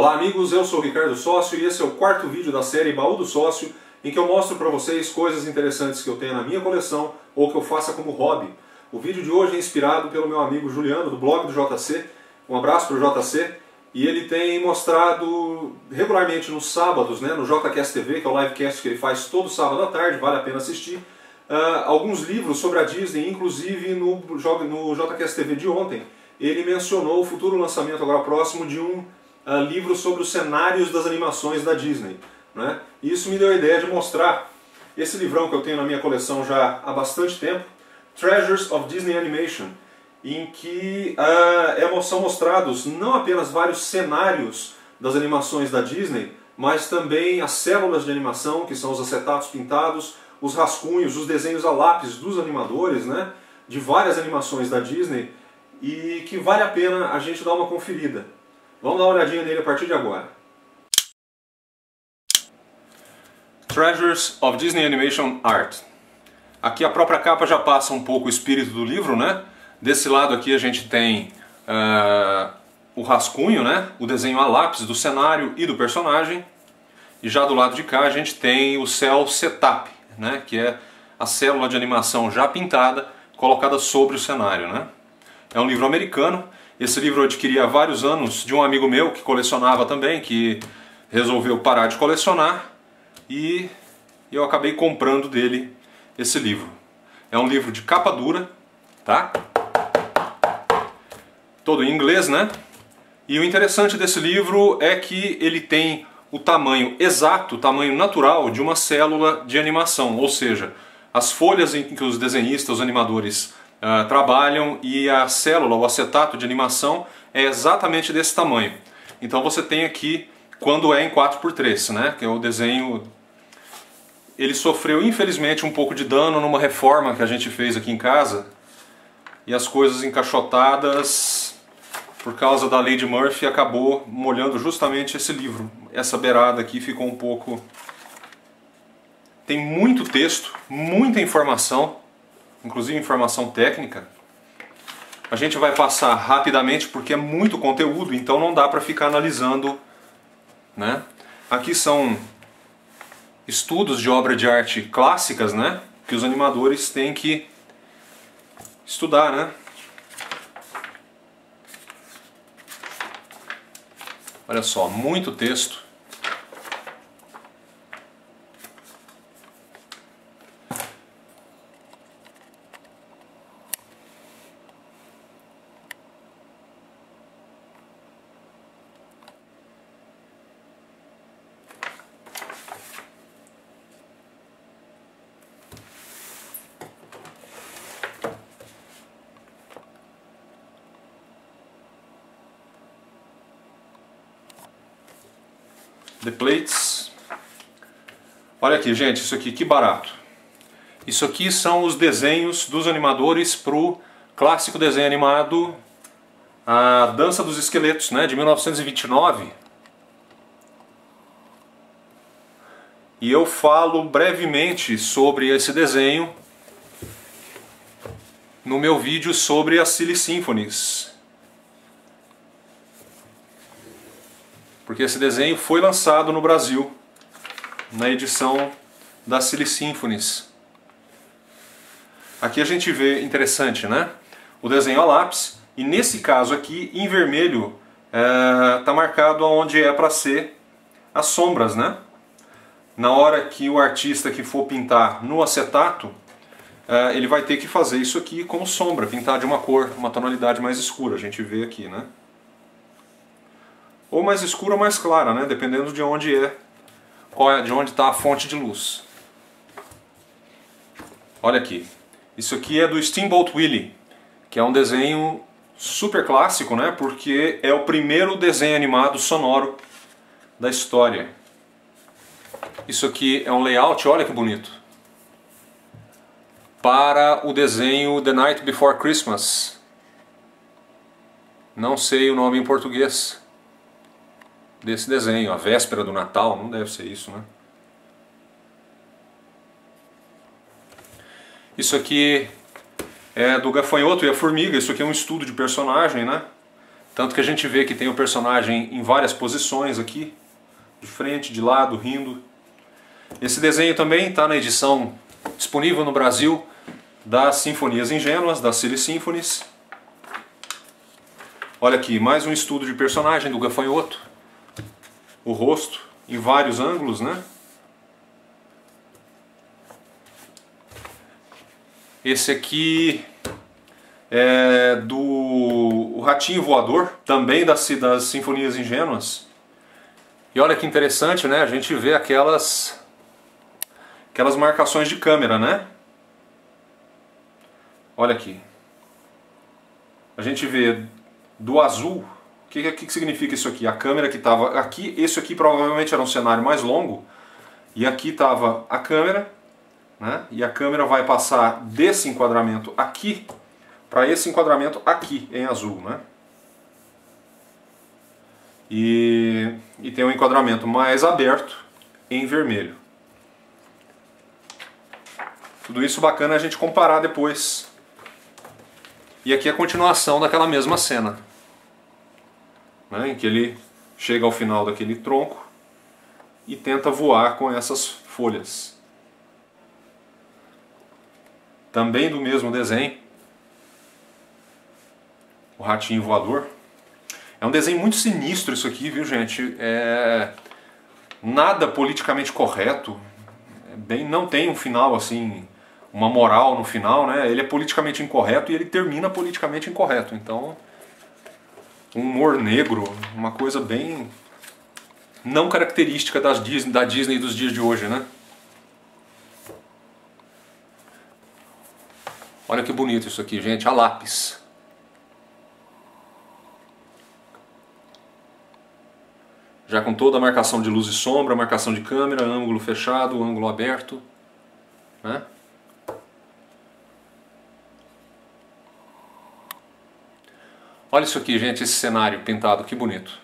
Olá amigos, eu sou o Ricardo Sócio e esse é o quarto vídeo da série Baú do Sócio, em que eu mostro para vocês coisas interessantes que eu tenho na minha coleção ou que eu faça como hobby. O vídeo de hoje é inspirado pelo meu amigo Juliano, do blog do JC. Um abraço para o JC. E ele tem mostrado regularmente nos sábados, no JCast TV, que é o livecast que ele faz todo sábado à tarde, vale a pena assistir, alguns livros sobre a Disney, inclusive no JCast TV de ontem. Ele mencionou o futuro lançamento agora próximo de um livro sobre os cenários das animações da Disney. E isso me deu a ideia de mostrar esse livrão que eu tenho na minha coleção já há bastante tempo, Treasures of Disney Animation, em que são mostrados não apenas vários cenários das animações da Disney, mas também as células de animação, que são os acetatos pintados, os rascunhos, os desenhos a lápis dos animadores, de várias animações da Disney, e que vale a pena a gente dar uma conferida. Vamos dar uma olhadinha nele a partir de agora. Treasures of Disney Animation Art. Aqui a própria capa já passa um pouco o espírito do livro, Desse lado aqui a gente tem o rascunho, o desenho a lápis do cenário e do personagem. E já do lado de cá a gente tem o cel setup, que é a célula de animação já pintada, colocada sobre o cenário. É um livro americano. Esse livro eu adquiri há vários anos de um amigo meu que colecionava também, que resolveu parar de colecionar e eu acabei comprando dele esse livro. É um livro de capa dura, todo em inglês, E o interessante desse livro é que ele tem o tamanho exato, o tamanho natural de uma célula de animação, ou seja, as folhas em que os desenhistas, os animadores trabalham e a célula, o acetato de animação é exatamente desse tamanho. Então você tem aqui quando é em 4x3, que é o desenho. Ele sofreu infelizmente um pouco de dano numa reforma que a gente fez aqui em casa e as coisas encaixotadas por causa da lei de Murphy acabou molhando justamente esse livro. Essa beirada aqui ficou um pouco... Tem muito texto, muita informação, inclusive informação técnica. A gente vai passar rapidamente porque é muito conteúdo, então não dá para ficar analisando, Aqui são estudos de obra de arte clássicas, que os animadores têm que estudar, Olha só, muito texto. The Plates. Olha aqui, gente, isso aqui que barato. Isso aqui são os desenhos dos animadores para o clássico desenho animado A Dança dos Esqueletos, de 1929. E eu falo brevemente sobre esse desenho no meu vídeo sobre as Silly Symphonies. Porque esse desenho foi lançado no Brasil, na edição da Silly Symphonies. Aqui a gente vê, interessante, o desenho a lápis, e nesse caso aqui, em vermelho, está marcado onde é para ser as sombras, Na hora que o artista que for pintar no acetato, ele vai ter que fazer isso aqui como sombra, pintar de uma cor, uma tonalidade mais escura, a gente vê aqui, Ou mais escura ou mais clara, dependendo de onde de onde está a fonte de luz. Olha aqui, isso aqui é do Steamboat Willie, que é um desenho super clássico, porque é o primeiro desenho animado sonoro da história. Isso aqui é um layout, olha que bonito, para o desenho The Night Before Christmas. Não sei o nome em português desse desenho, a véspera do Natal, não deve ser isso, Isso aqui é do Gafanhoto e a Formiga, isso aqui é um estudo de personagem, Tanto que a gente vê que tem o personagem em várias posições aqui, de frente, de lado, rindo. Esse desenho também está na edição disponível no Brasil das Sinfonias Ingênuas, das Silly Symphonies. Olha aqui, mais um estudo de personagem do gafanhoto. O rosto em vários ângulos, né? Esse aqui é do Ratinho Voador, também das Sinfonias Ingênuas. E olha que interessante, né? A gente vê aquelas marcações de câmera, né? Olha aqui. A gente vê do azul. O que significa isso aqui? A câmera que estava aqui, esse aqui provavelmente era um cenário mais longo. E aqui estava a câmera, né? E a câmera vai passar desse enquadramento aqui para esse enquadramento aqui em azul, né? E tem um enquadramento mais aberto em vermelho. Tudo isso bacana a gente comparar depois. E aqui a continuação daquela mesma cena, né, em que ele chega ao final daquele tronco e tenta voar com essas folhas. Também do mesmo desenho, o Ratinho Voador. É um desenho muito sinistro isso aqui, viu, gente? Nada politicamente correto. Não tem um final assim, uma moral no final, né? Ele é politicamente incorreto e ele termina politicamente incorreto. Então, um humor negro, uma coisa bem não característica da Disney dos dias de hoje, né? Olha que bonito isso aqui, gente, a lápis. Já com toda a marcação de luz e sombra, marcação de câmera, ângulo fechado, ângulo aberto, né? Olha isso aqui, gente, esse cenário pintado, que bonito.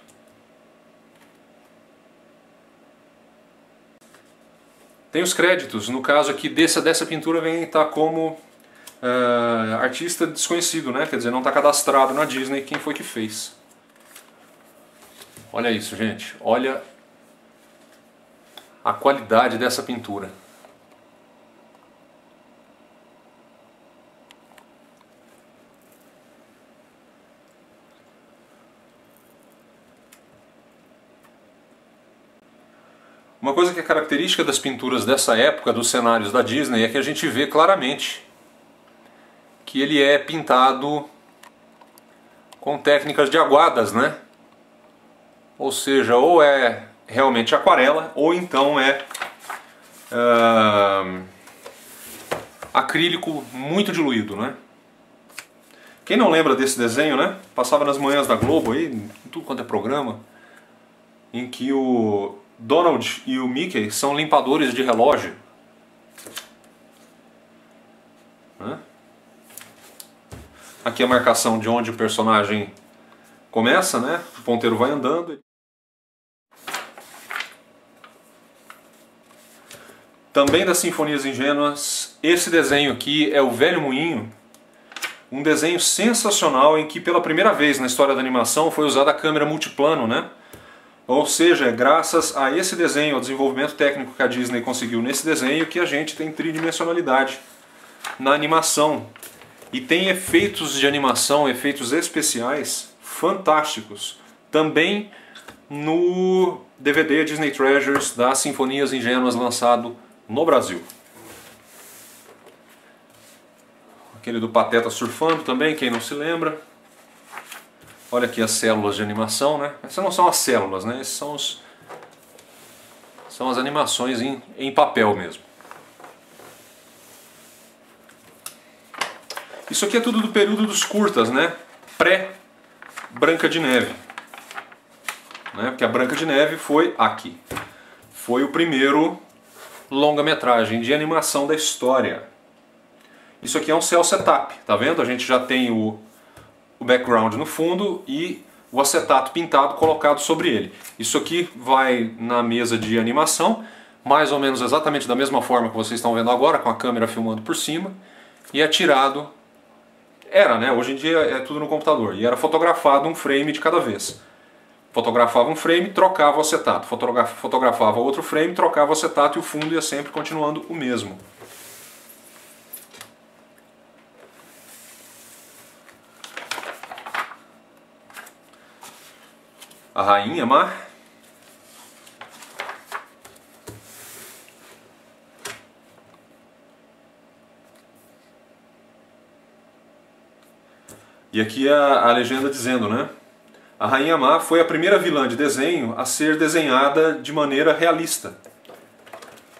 Tem os créditos, no caso aqui dessa pintura vem estar como artista desconhecido, né? Quer dizer, não está cadastrado na Disney quem foi que fez. Olha isso, gente, olha a qualidade dessa pintura. Uma coisa que é característica das pinturas dessa época, dos cenários da Disney, é que a gente vê claramente que ele é pintado com técnicas de aguadas, né? Ou seja, ou é realmente aquarela, ou então é acrílico muito diluído, né? Quem não lembra desse desenho, né? Passava nas manhãs da Globo aí, em tudo quanto é programa, em que o Donald e o Mickey são limpadores de relógio. Aqui a marcação de onde o personagem começa, né? O ponteiro vai andando. Também das Sinfonias Ingênuas, esse desenho aqui é o Velho Moinho. Um desenho sensacional em que pela primeira vez na história da animação foi usada a câmera multiplano, né? Ou seja, é graças a esse desenho, ao desenvolvimento técnico que a Disney conseguiu nesse desenho, que a gente tem tridimensionalidade na animação. E tem efeitos de animação, efeitos especiais fantásticos. Também no DVD Disney Treasures das Sinfonias Ingênuas lançado no Brasil. Aquele do Pateta surfando também, quem não se lembra. Olha aqui as células de animação, né? Essas não são as células, né? Essas são as animações em papel mesmo. Isso aqui é tudo do período dos curtas, né? Pré-Branca de Neve. Né? Porque a Branca de Neve foi aqui. Foi o primeiro longa-metragem de animação da história. Isso aqui é um cel setup, tá vendo? A gente já tem o background no fundo e o acetato pintado colocado sobre ele. Isso aqui vai na mesa de animação, mais ou menos exatamente da mesma forma que vocês estão vendo agora, com a câmera filmando por cima, e é tirado Era, né? Hoje em dia é tudo no computador. E era fotografado um frame de cada vez. Fotografava um frame, trocava o acetato. Fotografava outro frame, trocava o acetato e o fundo ia sempre continuando o mesmo. A Rainha Ma. E aqui a legenda dizendo, né? A Rainha Ma foi a primeira vilã de desenho a ser desenhada de maneira realista.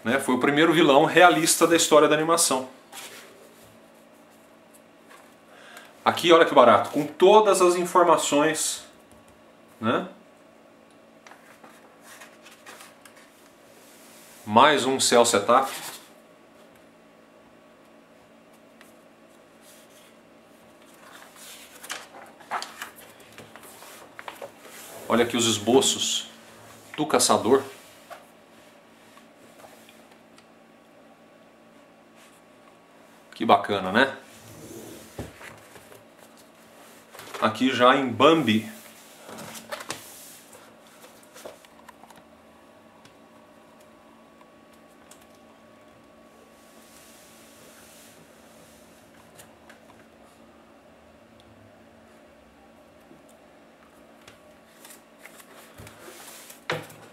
Né? Foi o primeiro vilão realista da história da animação. Aqui, olha que barato, com todas as informações, né? Mais um cel setup. Olha aqui os esboços do caçador. Que bacana, né? Aqui já em Bambi.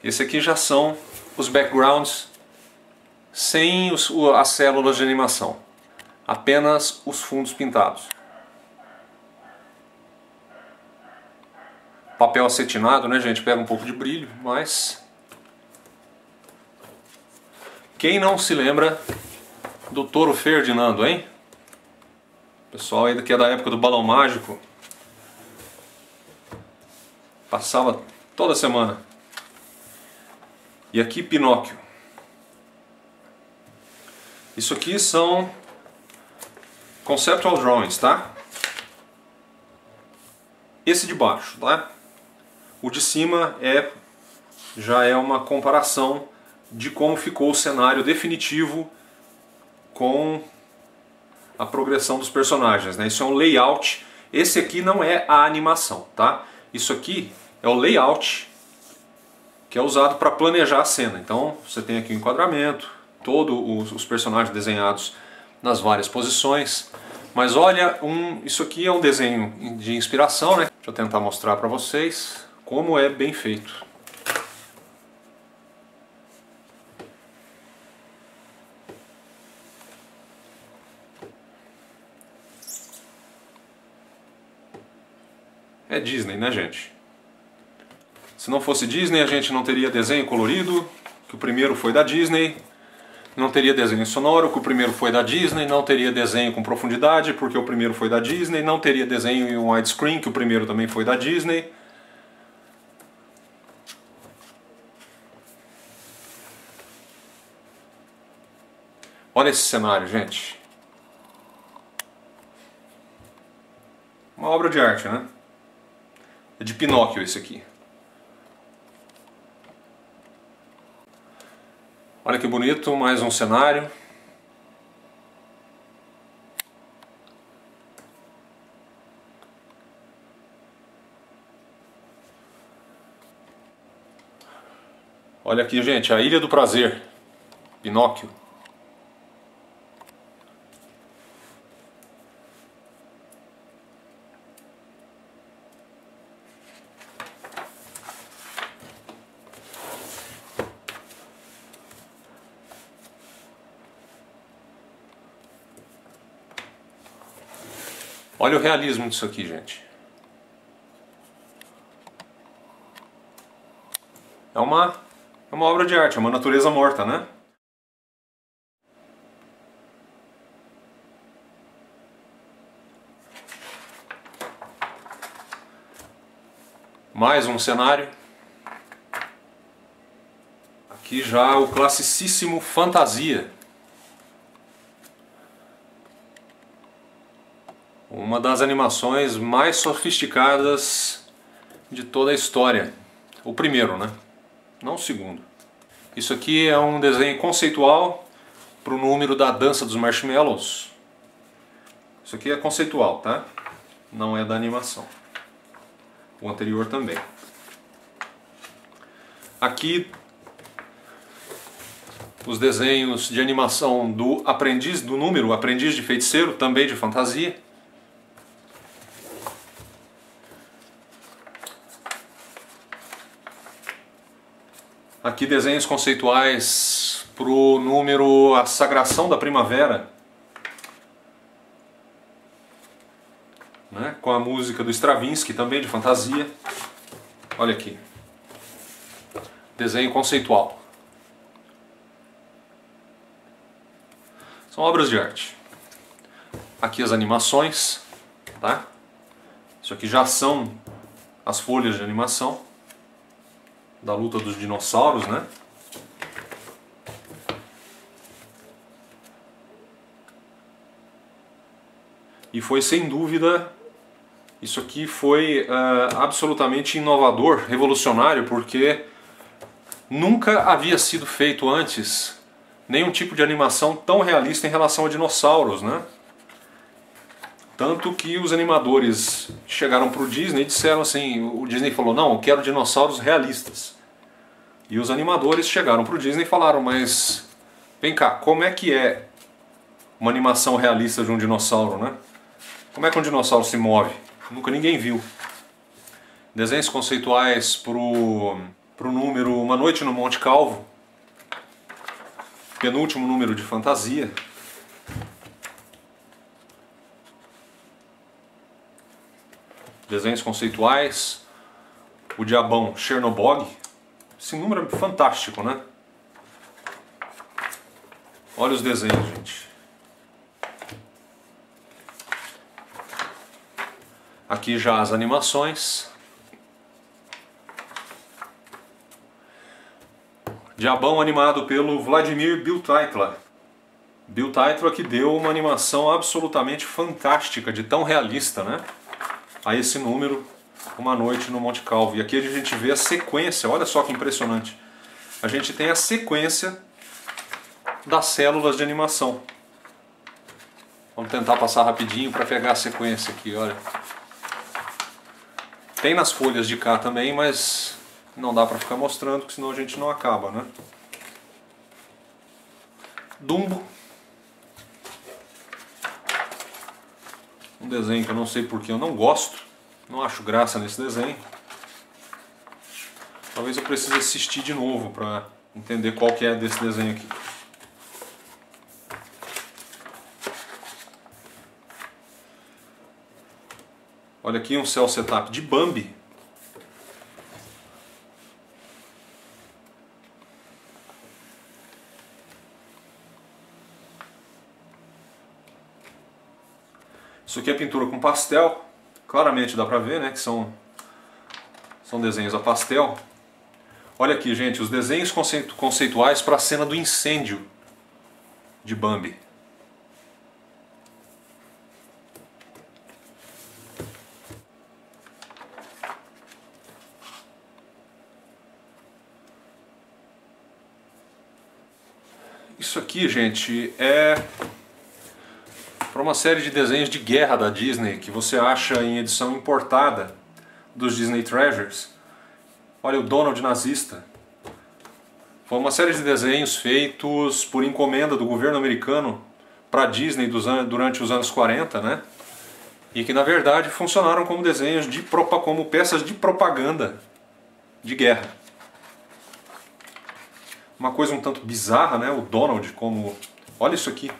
Esse aqui já são os backgrounds sem as células de animação, apenas os fundos pintados. Papel acetinado, né, gente? Pega um pouco de brilho, mas quem não se lembra do Touro Ferdinando, hein? Pessoal aí que é da época do Balão Mágico, passava toda semana. E aqui Pinóquio. Isso aqui são conceptual drawings, tá? Esse de baixo, tá? O de cima já é uma comparação de como ficou o cenário definitivo com a progressão dos personagens, né? Isso é um layout. Esse aqui não é a animação, tá? Isso aqui é o layout que é usado para planejar a cena. Então você tem aqui o enquadramento, todos os personagens desenhados nas várias posições. Mas olha, isso aqui é um desenho de inspiração, né? Deixa eu tentar mostrar para vocês como é bem feito. É Disney, né, gente? Se não fosse Disney, a gente não teria desenho colorido, que o primeiro foi da Disney. Não teria desenho sonoro, que o primeiro foi da Disney. Não teria desenho com profundidade, porque o primeiro foi da Disney. Não teria desenho em widescreen, que o primeiro também foi da Disney. Olha esse cenário, gente. Uma obra de arte, né? É de Pinóquio esse aqui. Olha que bonito, mais um cenário. Olha aqui, gente, a Ilha do Prazer, Pinóquio. Olha o realismo disso aqui, gente. É uma obra de arte, é uma natureza morta, né? Mais um cenário. Aqui já o classicíssimo Fantasia. Uma das animações mais sofisticadas de toda a história. O primeiro, né? Não o segundo. Isso aqui é um desenho conceitual para o número da Dança dos Marshmallows. Isso aqui é conceitual, tá? Não é da animação. O anterior também. Aqui os desenhos de animação do Aprendiz do Número, Aprendiz de Feiticeiro, também de fantasia. Aqui desenhos conceituais para o número A Sagração da Primavera, né? Com a música do Stravinsky, também de fantasia. Olha aqui. Desenho conceitual. São obras de arte. Aqui as animações, tá? Isso aqui já são as folhas de animação da luta dos dinossauros, né? E foi sem dúvida, isso aqui foi absolutamente inovador, revolucionário, porque nunca havia sido feito antes nenhum tipo de animação tão realista em relação a dinossauros, né? Tanto que os animadores chegaram para o Disney e disseram assim, o Disney falou, não, eu quero dinossauros realistas. E os animadores chegaram para o Disney e falaram, mas vem cá, como é que é uma animação realista de um dinossauro, né? Como é que um dinossauro se move? Nunca ninguém viu. Desenhos conceituais pro número Uma Noite no Monte Calvo, penúltimo número de fantasia. Desenhos conceituais, o Diabão Chernobog. Esse número é fantástico, né? Olha os desenhos, gente. Aqui já as animações. Diabão animado pelo Vladimir Biltaitla. Biltaitla que deu uma animação absolutamente fantástica, de tão realista, né? A esse número, Uma Noite no Monte Calvo. E aqui a gente vê a sequência, olha só que impressionante. A gente tem a sequência das células de animação. Vamos tentar passar rapidinho para pegar a sequência aqui, olha. Tem nas folhas de cá também, mas não dá para ficar mostrando, porque senão a gente não acaba, né? Dumbo. Um desenho que eu não sei porque eu não gosto. Não acho graça nesse desenho. Talvez eu precise assistir de novo para entender qual que é desse desenho aqui. Olha aqui um cel setup de Bambi. Isso aqui é pintura com pastel. Claramente dá pra ver, né, que são desenhos a pastel. Olha aqui, gente, os desenhos conceituais para a cena do incêndio de Bambi. Isso aqui, gente, é para uma série de desenhos de guerra da Disney que você acha em edição importada dos Disney Treasures. Olha o Donald nazista. Foi uma série de desenhos feitos por encomenda do governo americano para a Disney durante os anos 40, né? E que na verdade funcionaram como desenhos como peças de propaganda de guerra. Uma coisa um tanto bizarra, né? O Donald como... Olha isso aqui.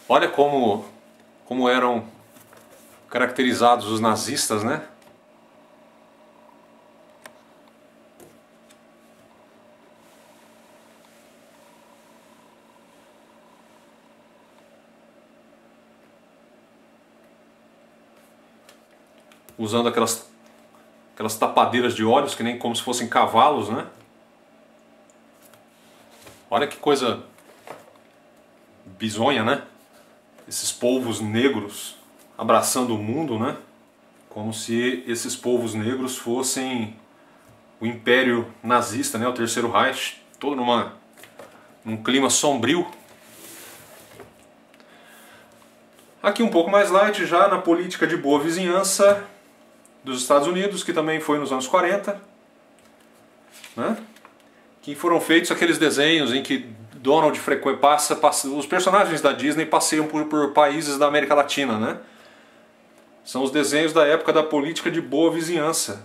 Olha como eram caracterizados os nazistas, né? Usando aquelas tapadeiras de olhos, que nem como se fossem cavalos, né? Olha que coisa bizonha, né? Esses povos negros abraçando o mundo, né? Como se esses povos negros fossem o Império Nazista, né? O Terceiro Reich, todo num clima sombrio. Aqui um pouco mais light, já na política de boa vizinhança dos Estados Unidos, que também foi nos anos 40, né? Que foram feitos aqueles desenhos em que Donald passa, os personagens da Disney passeiam por países da América Latina, né? São os desenhos da época da política de boa vizinhança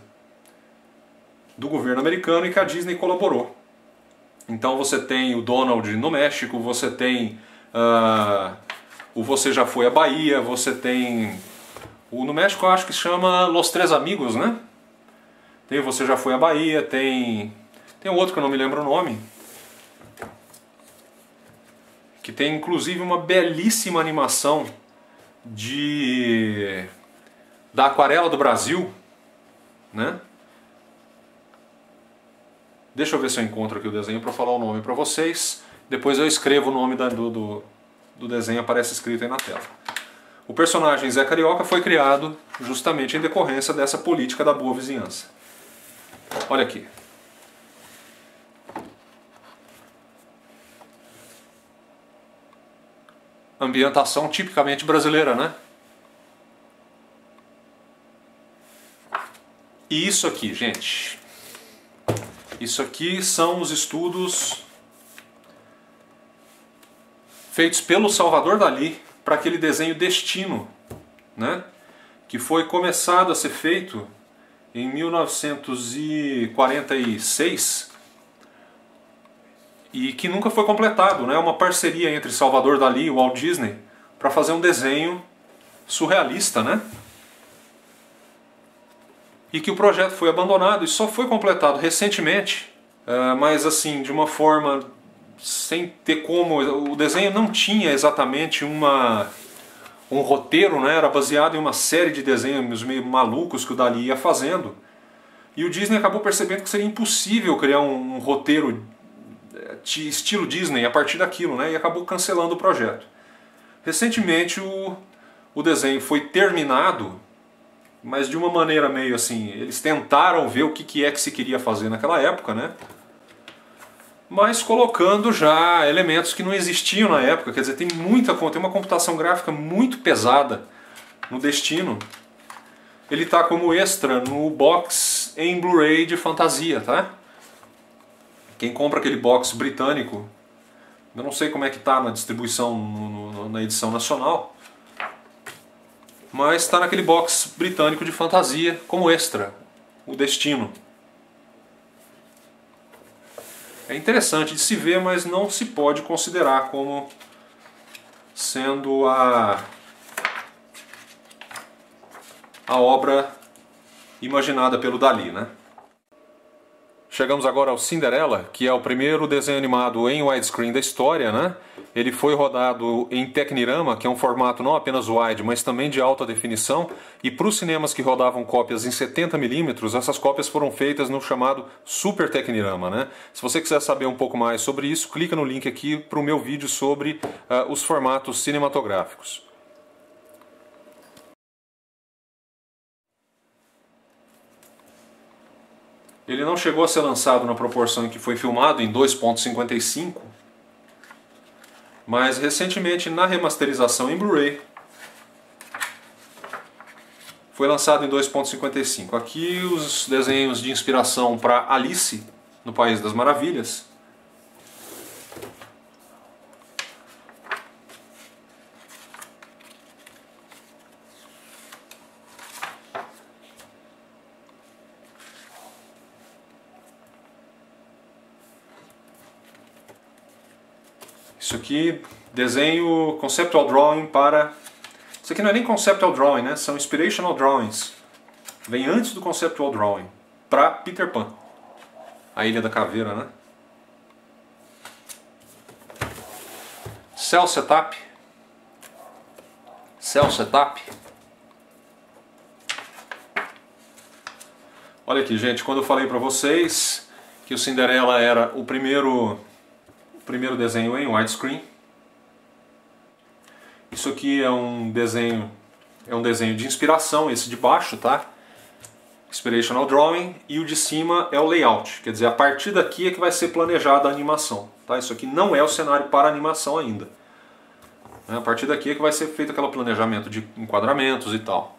do governo americano e que a Disney colaborou. Então você tem o Donald no México, você tem o Você Já Foi à Bahia, você tem o no México eu acho que se chama Los Tres Amigos, né? Tem o Você Já Foi à Bahia, tem um outro que eu não me lembro o nome, que tem inclusive uma belíssima animação da Aquarela do Brasil, né? Deixa eu ver se eu encontro aqui o desenho para falar o nome para vocês. Depois eu escrevo o nome do desenho, aparece escrito aí na tela. O personagem Zé Carioca foi criado justamente em decorrência dessa política da boa vizinhança. Olha aqui. Ambientação tipicamente brasileira, né? E isso aqui, gente. Isso aqui são os estudos feitos pelo Salvador Dalí para aquele desenho Destino, né? Que foi começado a ser feito em 1946 e que nunca foi completado, né? Uma parceria entre Salvador Dalí e Walt Disney para fazer um desenho surrealista, né? E que o projeto foi abandonado e só foi completado recentemente, mas assim, de uma forma sem ter como... O desenho não tinha exatamente um roteiro, né? Era baseado em uma série de desenhos meio malucos que o Dalí ia fazendo. E o Disney acabou percebendo que seria impossível criar um roteiro estilo Disney a partir daquilo, né? E acabou cancelando o projeto. Recentemente o desenho foi terminado, mas de uma maneira meio assim, eles tentaram ver o que é que se queria fazer naquela época, né? Mas colocando já elementos que não existiam na época, quer dizer, tem uma computação gráfica muito pesada no Destino. Ele está como extra no box em Blu-ray de fantasia, tá? Quem compra aquele box britânico, eu não sei como é que está na distribuição na edição nacional, mas está naquele box britânico de fantasia como extra, o Destino. É interessante de se ver, mas não se pode considerar como sendo a obra imaginada pelo Dalí, né? Chegamos agora ao Cinderela, que é o primeiro desenho animado em widescreen da história, né? Ele foi rodado em Tecnirama, que é um formato não apenas wide, mas também de alta definição, e para os cinemas que rodavam cópias em 70mm, essas cópias foram feitas no chamado Super Tecnirama, né? Se você quiser saber um pouco mais sobre isso, clica no link aqui para o meu vídeo sobre os formatos cinematográficos. Ele não chegou a ser lançado na proporção em que foi filmado, em 2.55, mas recentemente na remasterização em Blu-ray foi lançado em 2.55. Aqui os desenhos de inspiração para Alice no País das Maravilhas. Isso aqui, desenho conceptual drawing para... Isso aqui não é nem conceptual drawing, né? São inspirational drawings. Vem antes do conceptual drawing. Para Peter Pan. A Ilha da Caveira, né? Cell Setup. Cell Setup. Olha aqui, gente, quando eu falei para vocês que o Cinderela era o primeiro desenho em widescreen. Isso aqui é um desenho de inspiração, esse de baixo, tá? Inspirational Drawing, e o de cima é o Layout, quer dizer, a partir daqui é que vai ser planejada a animação. Tá? Isso aqui não é o cenário para animação ainda. A partir daqui é que vai ser feito aquele planejamento de enquadramentos e tal.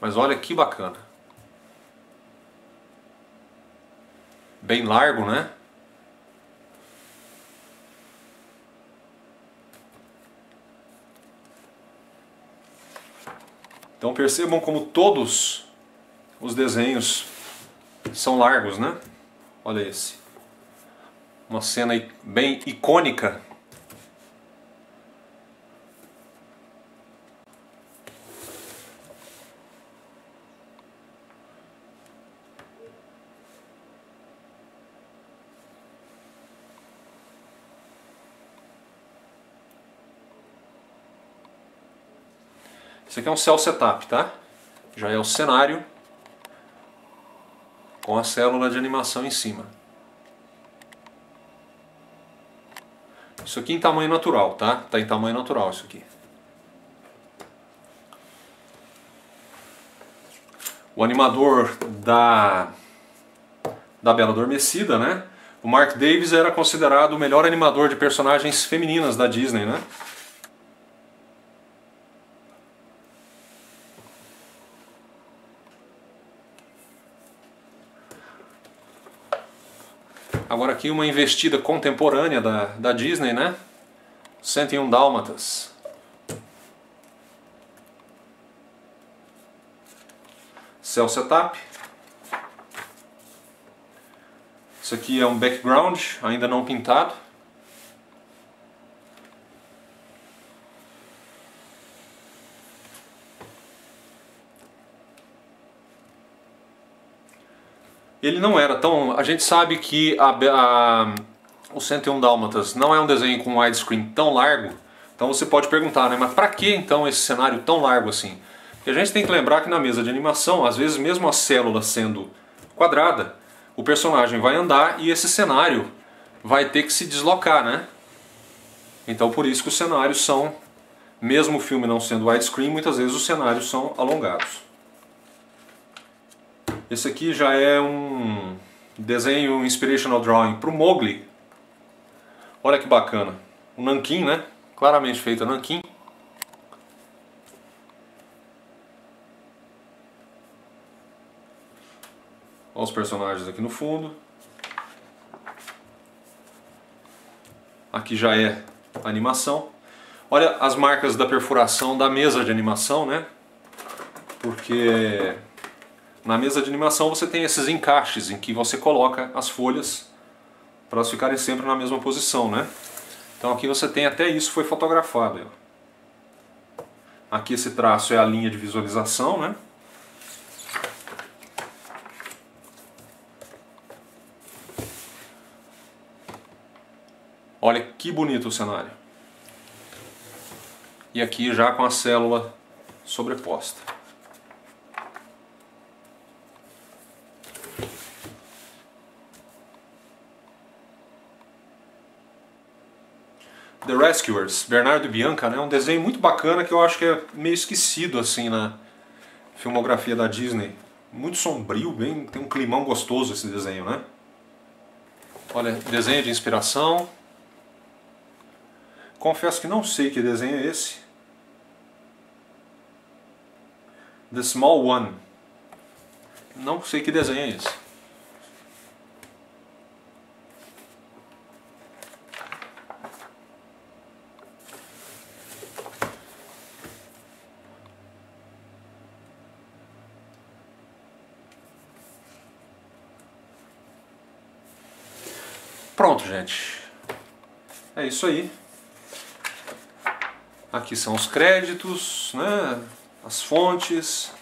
Mas olha que bacana. Bem largo, né? Então percebam como todos os desenhos são largos, né? Olha esse. Uma cena bem icônica. Esse aqui é um cell setup, tá? Já é o cenário com a célula de animação em cima. Isso aqui em tamanho natural, tá? Tá em tamanho natural isso aqui. O animador da Bela Adormecida, né? O Mark Davis era considerado o melhor animador de personagens femininas da Disney, né? Agora aqui uma investida contemporânea da Disney, né? 101 Dálmatas. Cell Setup. Isso aqui é um background, ainda não pintado. Ele não era tão... A gente sabe que o 101 Dálmatas não é um desenho com widescreen tão largo, então você pode perguntar, né? Mas pra que então esse cenário tão largo assim? Porque a gente tem que lembrar que na mesa de animação, às vezes mesmo a célula sendo quadrada, o personagem vai andar e esse cenário vai ter que se deslocar, né? Então por isso que os cenários são, mesmo o filme não sendo widescreen, muitas vezes os cenários são alongados. Esse aqui já é um desenho Inspirational Drawing para o Mowgli. Olha que bacana. Um nanquim, né? Claramente feito a nanquim. Olha os personagens aqui no fundo. Aqui já é a animação. Olha as marcas da perfuração da mesa de animação, né? Porque na mesa de animação você tem esses encaixes em que você coloca as folhas para elas ficarem sempre na mesma posição, né? Então aqui você tem até isso foi fotografado. Aqui esse traço é a linha de visualização, né? Olha que bonito o cenário. E aqui já com a célula sobreposta. The Rescuers, Bernardo e Bianca, né? Um desenho muito bacana que eu acho que é meio esquecido assim na filmografia da Disney. Muito sombrio, bem, tem um climão gostoso esse desenho, né? Olha, desenho de inspiração. Confesso que não sei que desenho é esse. The Small One. Não sei que desenho é esse. Pronto, gente. É isso aí. Aqui são os créditos, né? As fontes.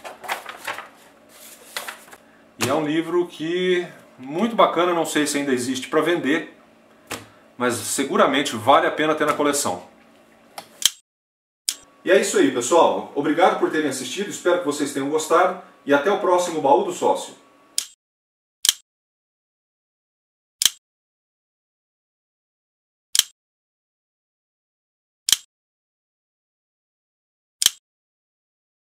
E é um livro que muito bacana, não sei se ainda existe para vender, mas seguramente vale a pena ter na coleção. E é isso aí, pessoal. Obrigado por terem assistido, espero que vocês tenham gostado e até o próximo Baú do Sócio.